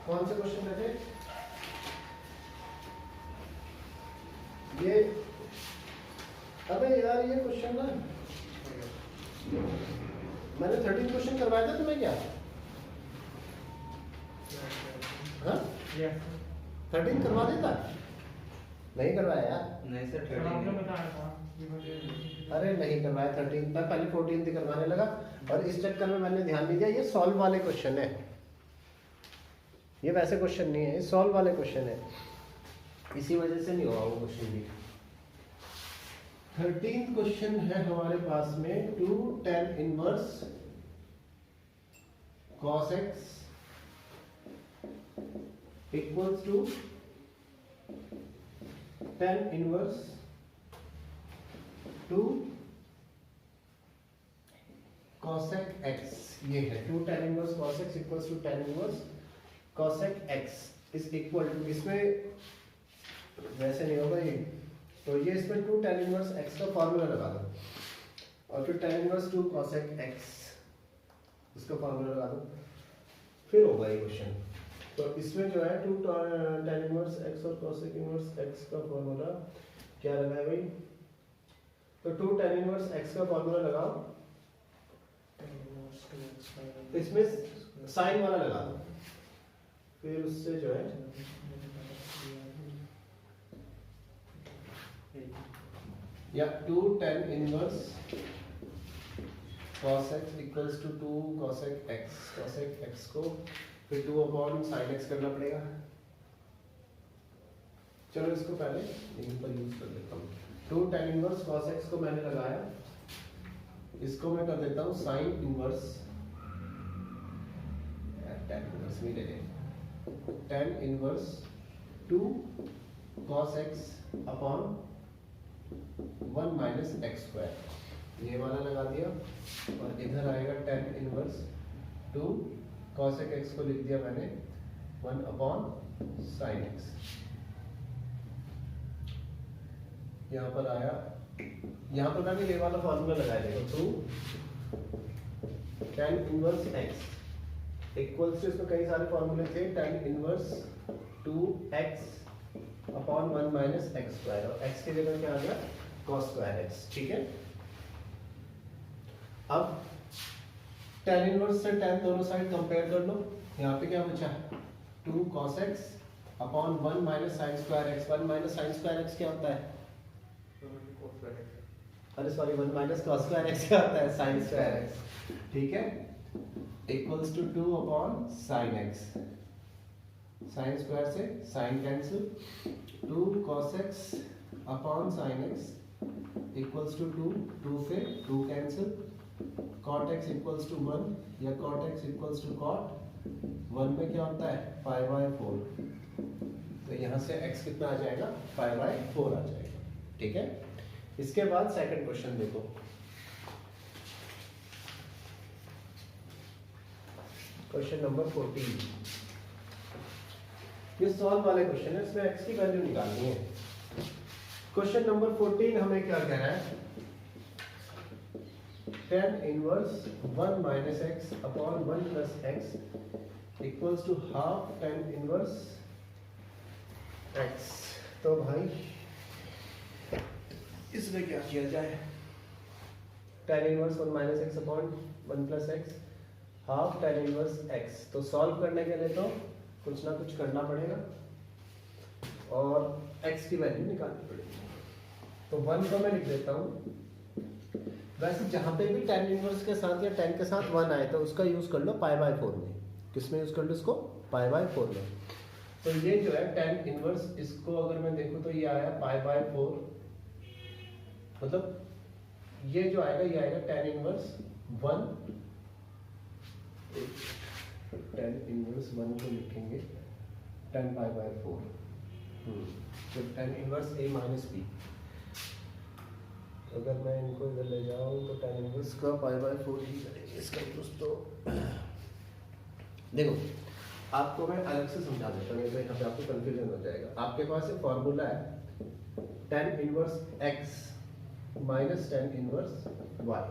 कौन से क्वेश्चन में थे ये? अबे यार ये क्वेश्चन ना मैंने 13 क्वेश्चन करवाया था तुम्हें क्या? हाँ 13 करवा देता? नहीं करवाया यार। नहीं सर, अरे नहीं करवाया 13, मैं पहले 14 थी करवाने लगा और इस चक्कर में मैंने ध्यान नहीं दिया। ये सॉल्व वाले क्वेश्चन है, ये वैसे क्वेश्चन नहीं है, ये सॉल्व वाले क्वेश्चन है, इसी वजह से नहीं हुआ वो क्वेश्चन भी। 13 क्वेश्चन है हमारे पास में। 2 tan inverse cos x equals to tan inverse 2 cosec x। ये है 2 tan inverse cos x equals to tan inverse cosec x is equal to, इसमें वैसे नहीं होगा ये, तो ये इसमें 2 tan इनवर्स x का फॉर्मूला लगा दो और फिर tan इनवर्स 2 cosec x इसका फॉर्मूला लगा दो, फिर होगा ये क्वेश्चन। तो इसमें जो है 2 tan इनवर्स x और cosec इनवर्स x का फॉर्मूला क्या लगा है भाई? तो 2 tan इनवर्स x का फॉर्मूला लगाओ, इसमें साइन वाला लगा दो, फिर उससे जो है या 2 tan inverse cos x equals to 2 cosec x, cosec x को फिर 2 अपॉन sin x करना पड़ेगा। चलो इसको पहले यहीं पर यूज कर लेता हूँ। 2 tan इनवर्स cos x को मैंने लगाया, इसको मैं कर देता हूँ sin इनवर्स, tan इनवर्स नहीं ले लें, tan inverse 2 cos x upon 1 minus X square, ये वाला लगा दिया और इधर आएगा tan इनवर्स 2 cosec x को लिख दिया मैंने 1 अपॉन sin x। यहाँ पर आया, यहाँ पर मैंने ये वाला फॉर्मूला लगाया, देखो 2 tan inverse x equals to, इसमें कई सारे फॉर्मूले थे, tan inverse 2x upon 1 minus X square, और x की जगह क्या आ गया cos स्क्वायर x। ठीक है, अब tan इनवर्स से tan दोनों साइड कंपेयर कर लो, यहाँ पे क्या बचा 2 cos x upon 1 minus sin square x। 1 minus sin square x क्या होता है? अरे sorry, 1 minus cos square x क्या होता है? sin square x। ठीक है, equals to 2 upon sin x, sin square से sin cancel, 2 cos x upon sin x equals to 2 से 2 cancel, cot x equals to 1 या cot x equals to cot 1 में क्या होता है पाई बाय 4, तो यहाँ से x कितना आ जाएगा पाई बाय 4 आ जाएगा। ठीक है, इसके बाद सेकंड क्वेश्चन देखो, क्वेश्चन नंबर 14। ये सॉल्व वाले क्वेश्चन है, इसमें x की वैल्यू निकालनी है। क्वेश्चन नंबर 14 हमें क्या कह रहा है? tan inverse 1 minus x upon 1 plus x equals to half tan inverse x। तो भाई इसमें क्या किया जाए? tan inverse 1 minus x upon 1 plus x half tan inverse x। तो सॉल्व करने के लिए तो कुछ ना कुछ करना पड़ेगा और x की वैल्यू निकालनी पड़ेगी। तो 1 को मैं लिख देता हूँ, वैसे जहाँ पे भी tan इनवर्स के साथ या tan के साथ 1 आए तो उसका यूज कर लो पाई बाय 4 में। किसमें यूज कर लो इसको? पाई बाय 4 में। तो ये जो है tan इनवर्स, इसको अगर मैं देखूँ तो ये आया पाई बाय 4, मतलब ये जो आएगा ये आएगा tan इनवर्स 1, tan इनवर्स 1 को लिखेंगे tan पाई बाय 4, तो tan inverse a minus B. अगर मैं इनको इधर ले जाऊँ तो tan इनवर्स का पाई बाय 4 ही करेंगे इसका यूज। तो देखो आपको मैं अलग से समझा देता हूँ, यहाँ पे आपको कंफ्यूजन हो जाएगा। आपके पास एक फॉर्मूला है tan inverse x minus tan inverse y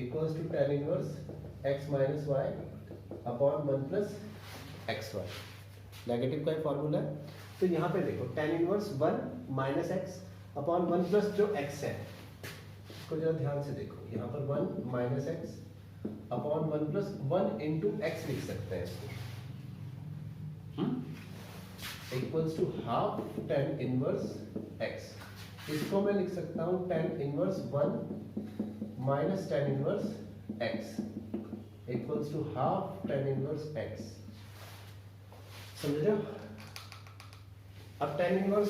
equals to tan inverse x minus y upon 1 plus x Y, negative का ही फॉर्मूला है। तो यहाँ पे देखो tan inverse 1 minus x upon 1 plus जो x है, इसको जरा ध्यान से देखो, यहाँ पर 1 minus x upon 1 plus 1 into x लिख सकते हैं इसको, equals to half tan inverse x। इसको मैं लिख सकता हूँ tan inverse 1 minus tan inverse x equals to half tan inverse x। समझ रहे हो? अब tan इनवर्स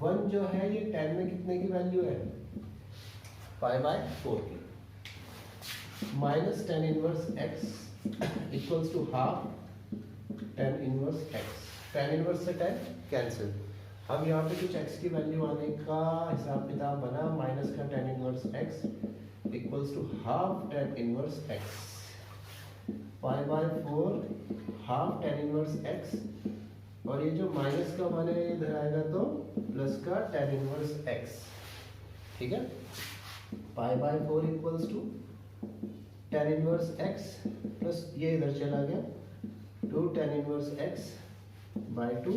1 जो है ये tan में कितने की वैल्यू है, पाई बाय 4 की, minus tan inverse x equals to half tan inverse x। tan inverse से tan कैंसिल। अब यहाँ पे कुछ x की वैल्यू आने का हिसाब किताब बना, माइनस का tan inverse x equals to half tan inverse x, pi by 4 half tan inverse x, और ये जो माइनस का मान है इधर आएगा तो प्लस का tan इनवर्स x। ठीक है, pi by 4 equals to tan inverse x plus ये इधर चला गया 2 tan inverse x by 2,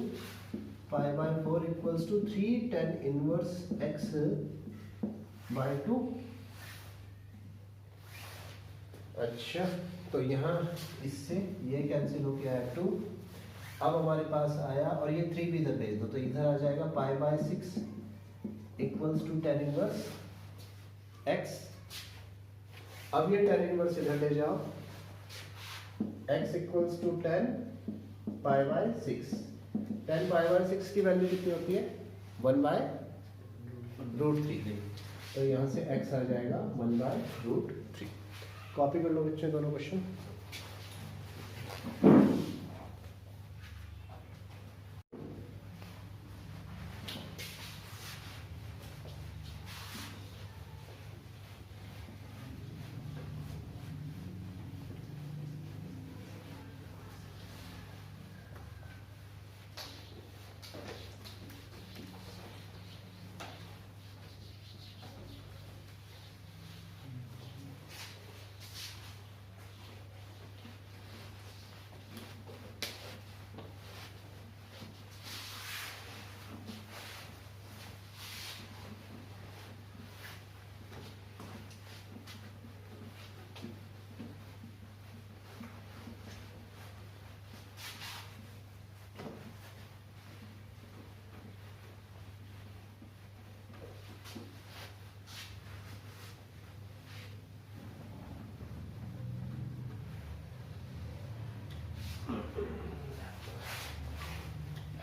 pi by 4 equals to 3 tan inverse x by 2। अच्छा, तो यहाँ इससे ये कैंसिल हो गया है 2। अब हमारे पास आया, और ये 3 भी इधर भेज दो तो इधर आ जाएगा pi by 6 equals to tan inverse x। अब ये tan इनवर्स इधर ले जाओ, x equals to tan pi by 6। tan pi by 6 की वैल्यू कितनी होती है, 1 बाय रूट 3। तो यहाँ से x आ जाएगा 1 बाय रूट 3। कॉपी कर लो बच्चे दोनों क्वेश्चन।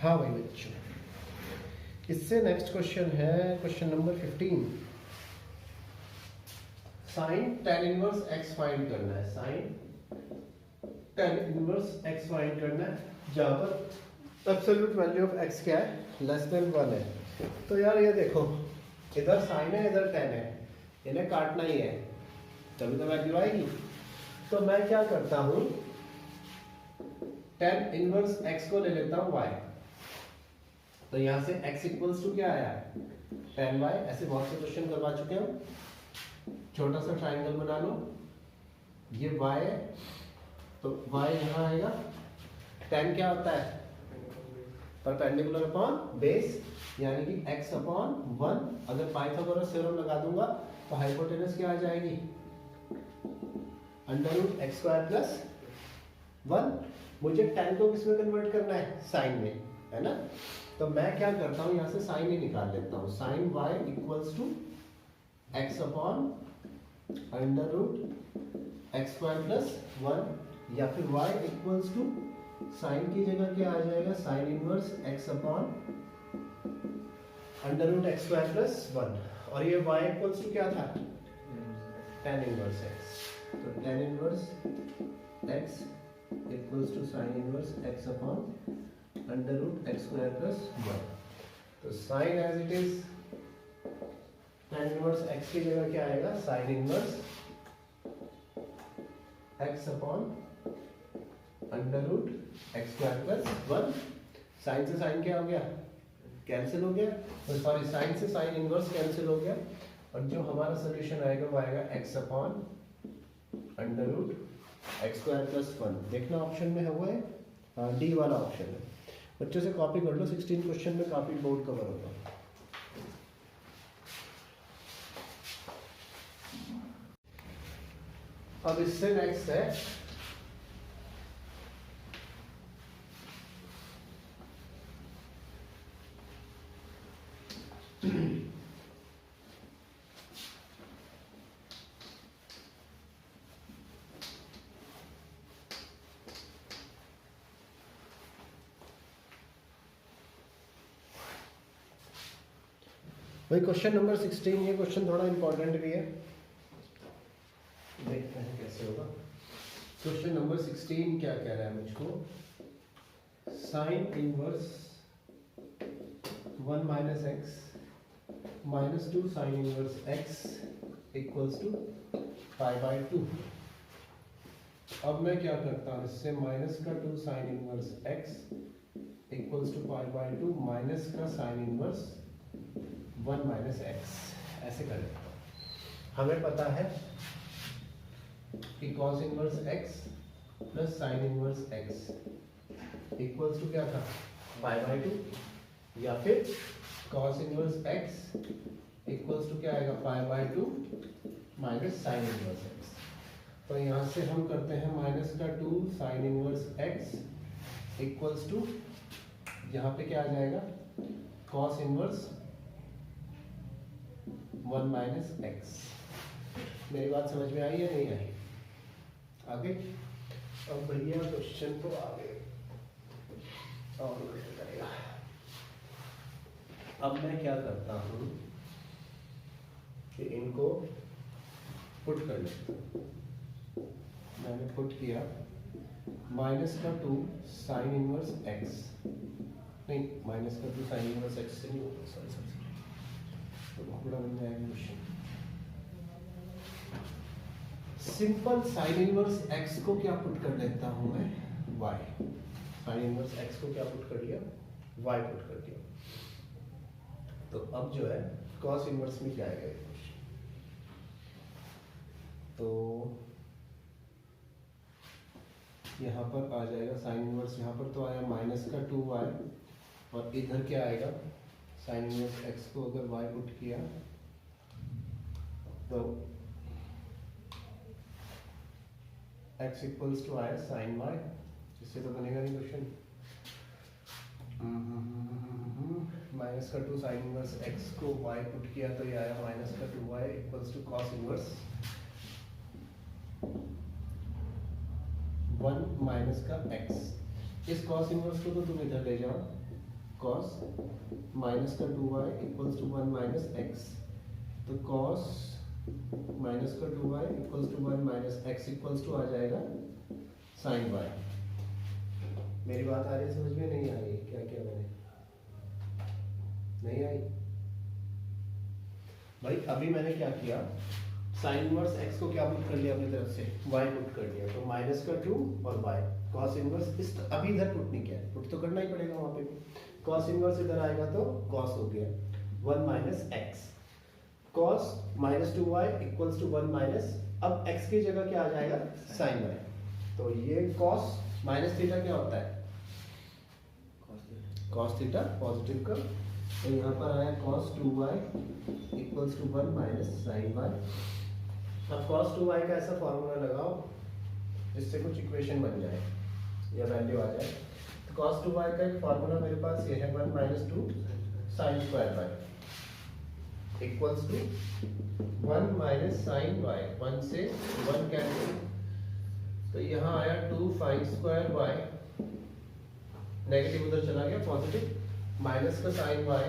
हाँ भाई बच्चों, इससे नेक्स्ट क्वेश्चन है question number 15। Sine tan inverse x find करना है, sine tan inverse x find करना है, जहाँ पर एब्सोल्यूट वैल्यू ऑफ x क्या है, लेस देन 1 है। तो यार ये देखो, इधर साइन है इधर tan है, इन्हें काटना ही है तभी तो वैल्यू आएगी। तो मैं क्या करता हूँ, tan इनवर्स x को ले लेता हूँ y। तो यहाँ से x इक्वल्स टू क्या आया, tan y। ऐसे बहुत से क्वेश्चन करवा चुके हैं। छोटा सा ट्राइंगल बना लो, ये y है तो y यहाँ आएगा। tan क्या होता है, परपेंडिकुलर अपॉन बेस, यानी कि x अपॉन 1। अगर पाइथागोरस थ्योरम लगा दूंगा तो हाइपोटेनस क्या आ जाएगी, under root x square plus 1। मुझे tan को किस में कन्वर्ट करना है, साइन में, है ना। तो मैं क्या करता हूँ, यहाँ से साइन ही निकाल लेता हूँ। Sine y equals to x upon under root x square plus 1, या फिर y इक्वल्स टू साइन की जगह क्या आ जाएगा, sine inverse x upon under root x square plus 1। और ये y इक्वल्स टू क्या था, tan इनवर्स x। तो tan inverse x equals to sine inverse x upon under root x square plus 1। तो sine as it is, tan inverse x की जगह क्या आएगा, sine inverse x upon under root x square plus 1। Sine से sine क्या हो गया, cancel हो गया, तो सॉरी साइन से साइन इनवर्स कैंसिल हो गया, और जो हमारा सोल्यूशन आएगा वो आएगा x upon under root x square plus 1 देखना ऑप्शन में है वो है, डी वाला ऑप्शन है। बच्चों से कॉपी कर लो, 16 क्वेश्चन में काफी बोर्ड कवर होगा। अब इससे नेक्स्ट है भाई क्वेश्चन नंबर 16। ये क्वेश्चन थोड़ा इंपॉर्टेंट भी है, देखते हैं कैसे होगा। क्वेश्चन नंबर 16 क्या कह रहा है मुझको, sine inverse 1 minus x minus 2 sine inverse x equals to pi by 2। अब मैं क्या करता हूँ, इससे माइनस का 2 sine inverse x equals to pi by 2 minus का साइन इनवर्स 1 माइनस एक्स, ऐसे कर लेता हूँ। हमें पता है कि cos inverse x plus sine inverse x equals to क्या था, पाई बाई 2, या फिर cos inverse x equals to क्या आएगा, pi by 2 minus sine inverse x। तो यहाँ से हम करते हैं माइनस का 2 sine inverse x equals to, यहाँ पे क्या आ जाएगा, cos इनवर्स 1 माइनस एक्स। मेरी बात समझ में आई या नहीं आई? आगे अब भैया क्वेश्चन तो आगे और करेगा। अब मैं क्या करता हूँ कि इनको पुट कर लेता हूँ। मैंने पुट किया माइनस का 2 साइन इनवर्स एक्स, नहीं माइनस का 2 साइन इनवर्स एक्स से नहीं होगा, सॉरी तो बहुत बड़ा बन जाएगा question. Simple sign inverse x को क्या पुट कर लेता हूं मैं, y। साइन इनवर्स एक्स को क्या पुट कर दिया, y पुट कर दिया। तो अब जो है cos इनवर्स में क्या आएगा, तो यहाँ पर आ जाएगा साइन इनवर्स, यहाँ पर तो आया माइनस का 2y और इधर क्या आएगा, साइन इनवर्स x को अगर y पुट किया तो x इक्वल्स टू आया साइन y, इससे तो बनेगा नहीं क्वेश्चन। माइनस का 2 साइन इनवर्स x को y पुट किया तो ये आया माइनस का 2y equals to cos inverse 1 minus का x। इस cos इनवर्स को तो तुम इधर ले जाओ, cos माइनस का 2y equals to 1 minus x, तो cos माइनस का 2y equals to 1 minus x equals to आ जाएगा sin y। मेरी बात आ रही है समझ में, नहीं आ रही? क्या क्या मैंने नहीं आई भाई? अभी मैंने क्या किया, साइन इनवर्स x को क्या पुट कर लिया अपनी तरफ से, y पुट कर दिया, तो माइनस का 2 और y cos इनवर्स इस अभी इधर पुट नहीं किया, पुट तो करना ही पड़ेगा वहां पे भी। cos इनवर्स इधर आएगा तो cos हो गया 1 minus x, cos minus 2y equals to 1 minus, अब x की जगह क्या आ जाएगा, sin y। तो ये cos माइनस थीटा क्या होता है, cos थीटा पॉजिटिव का, तो यहाँ पर आया cos 2y equals to 1 minus sin y। अब cos 2y का ऐसा फॉर्मूला लगाओ जिससे कुछ इक्वेशन बन जाए या वैल्यू आ जाए। तो cos 2y का एक फॉर्मूला मेरे पास ये है 1 minus 2 sin square y equals to 1 minus sin y, 1 से 1 कैंसिल, तो यहाँ आया 2 sin स्क्वायर y, नेगेटिव उधर चला गया पॉजिटिव, माइनस का sin y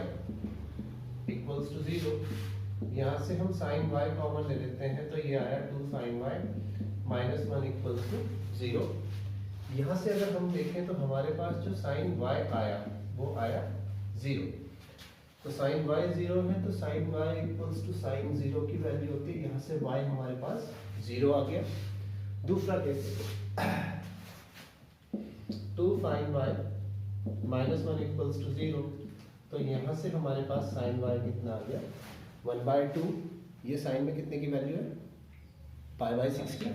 इक्वल्स टू 0। यहाँ से हम sin y कॉमन ले लेते हैं, तो ये आया 2 sin y minus 1 equals to 0। यहाँ से अगर हम देखें तो हमारे पास जो sin y आया वो आया 0, तो sin y 0 है, तो sin y equals to sin 0 की वैल्यू होती है, यहाँ से y हमारे पास 0 आ गया। दूसरा केस देखो, 2 sin y minus 1 equals to 0, तो यहाँ से हमारे पास sin y कितना आ गया 1/2। ये साइन में कितने की वैल्यू है, पाई बाई 6 की,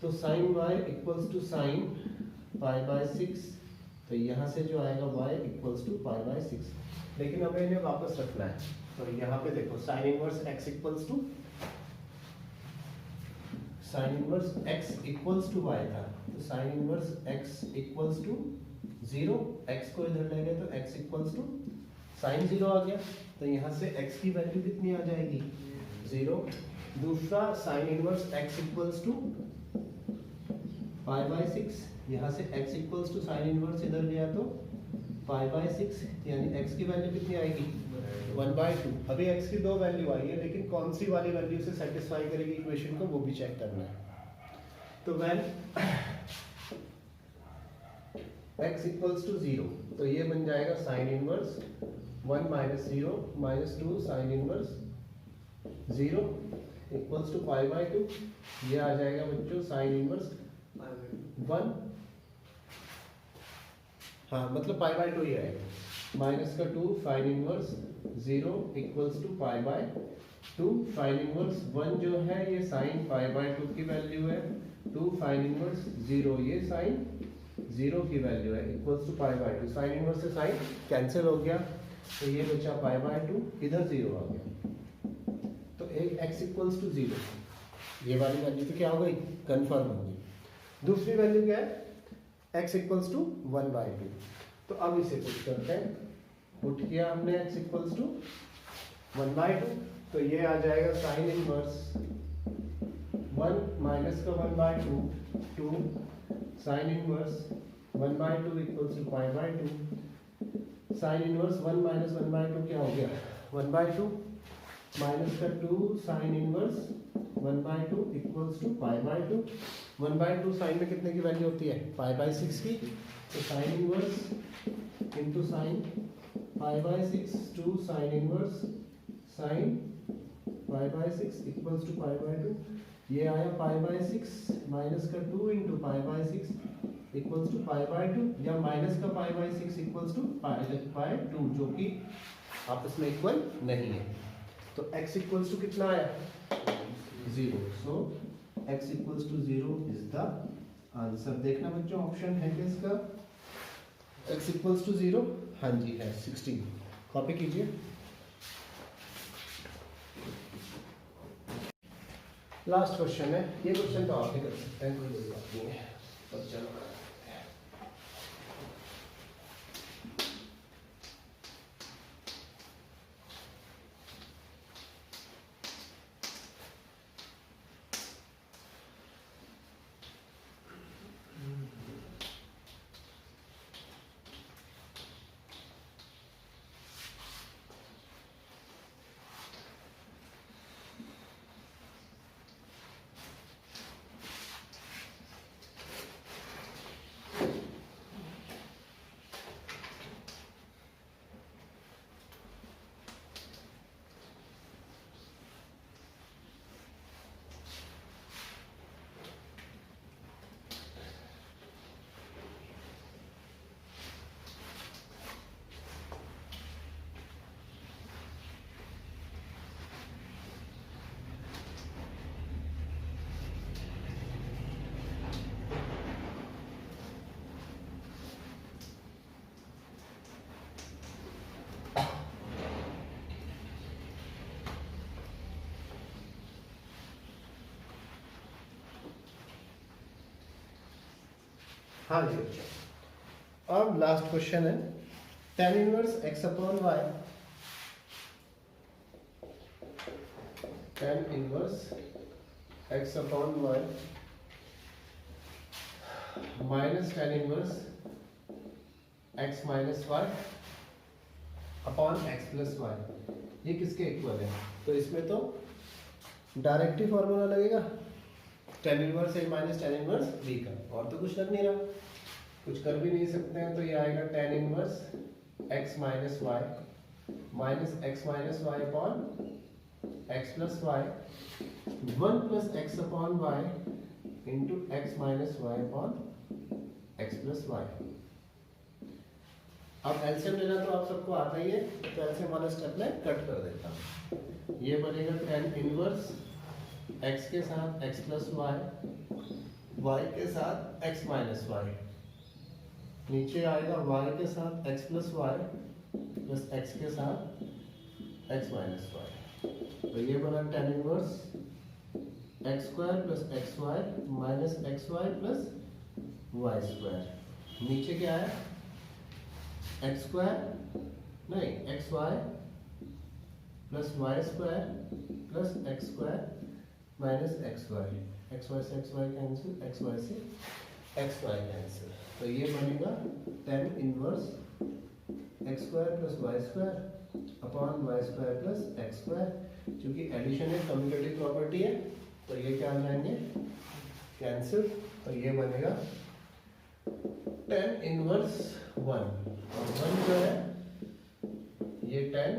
तो sine y equals to sine pi by 6, तो यहाँ से जो आएगा y equals to pi by 6, लेकिन हमें इन्हें वापस रखना है। तो यहाँ पे देखो sine inverse x equals to y था, तो sine inverse x equals to 0, x को इधर ले गए तो x इक्वल्स टू साइन 0 आ गया, तो यहाँ से x की वैल्यू कितनी आ जाएगी 0। दूसरा sine inverse x equals to pi by 6, यहाँ से x equals to sine inverse इधर गया तो पाई बाय 6, यानी x की वैल्यू कितनी आएगी 1/2। अभी x की 2 वैल्यू आई है, लेकिन कौन सी वाली वैल्यू से सेटिस्फाई करेगी इक्वेशन को वो भी चेक करना है। तो व्हेन x इक्वल्स टू 0, तो ये बन जाएगा sine inverse 1 minus 0 minus 2 sine inverse 0 equals to pi by 2, ये आ जाएगा बच्चों साइन इनवर्स 1, हाँ मतलब पाई बाय 2 ही आएगा, माइनस का 2 sine inverse 0 equals to pi by 2, sine inverse 1 जो है ये साइन पाई बाय 2 की वैल्यू है, 2 साइन इनवर्स 0 ये साइन 0 की वैल्यू है equals to pi by 2, sine inverse से साइन कैंसिल हो गया, तो ये बचा पाई बाय 2, इधर 0 आ गया, तो एक x इक्वल्स टू 0, ये वाली वैल्यू तो क्या हो गई कंफर्म हो गई। दूसरी वैल्यू क्या है x इक्वल्स टू 1/2, तो अब इसे पुट करते हैं, पुट किया हमने x इक्वल्स टू 1/2, तो ये आ जाएगा साइन इनवर्स 1 माइनस का 1/2 2 sine inverse 1/2 equals to pi by 2, sine inverse 1 minus 1/2 क्या हो गया 1/2, माइनस का 2 sine inverse 1/2 equals to pi by 2, 1/2 sine में कितने की वैल्यू होती है पाई बाय 6 की, तो sine inverse into sine pi by 6 2 sine inverse sine pi by 6 equals to pi by 2, ये आया पाई बाय 6 माइनस का 2 into pi by 6 equals to pi by 2, या माइनस का pi by 6 equals to pi by 2, जो कि आपस में equal नहीं है। तो x इक्वल्स टू कितना आया 0, so x equals to 0 is the answer. देखना बच्चों ऑप्शन है क्या इसका, x इक्वल्स टू 0, हाँ जी है 16, कॉपी कीजिए। लास्ट क्वेश्चन है, ये क्वेश्चन तो आप ही कर सकते हैं, कोई बड़ी बात नहीं है, पर चलो हाँ जी अच्छा, अब लास्ट क्वेश्चन है tan inverse x upon y, tan inverse x upon y minus tan inverse x minus y upon x plus y, ये किसके इक्वल है, तो इसमें तो डायरेक्ट ही फॉर्मूला लगेगा tan inverse a minus tan inverse b का, और तो कुछ लग नहीं रहा, कुछ कर भी नहीं सकते हैं, तो ये आएगा tan inverse x minus y minus x minus y upon x plus y 1 plus x upon y into x minus y upon x plus y। अब एलसीएम लेना तो आप सबको आता ही है, तो एलसीएम वाला स्टेप में कट कर देता हूँ, ये बनेगा tan इनवर्स x के साथ x प्लस y y के साथ x माइनस वाई, नीचे आएगा y के साथ x plus y plus x के साथ x माइनस वाई। तो ये बना tan inverse x square plus x y minus x y plus y square. नीचे क्या है एक्स स्क्वायर नहीं x y plus y square plus x square minus x y. X y से x y cancel, x y से x y cancel. तो ये बनेगा tan inverse x square plus y square upon y square plus x square. क्योंकि addition एक commutative property है तो ये क्या आ जाएंगे कैंसिल। तो ये बनेगा tan इनवर्स 1 और 1 जो है ये tan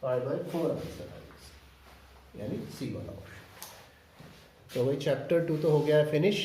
पाई बाय 4 आंसर यानी सी वाला ऑप्शन। तो वही चैप्टर 2 तो हो गया है फिनिश।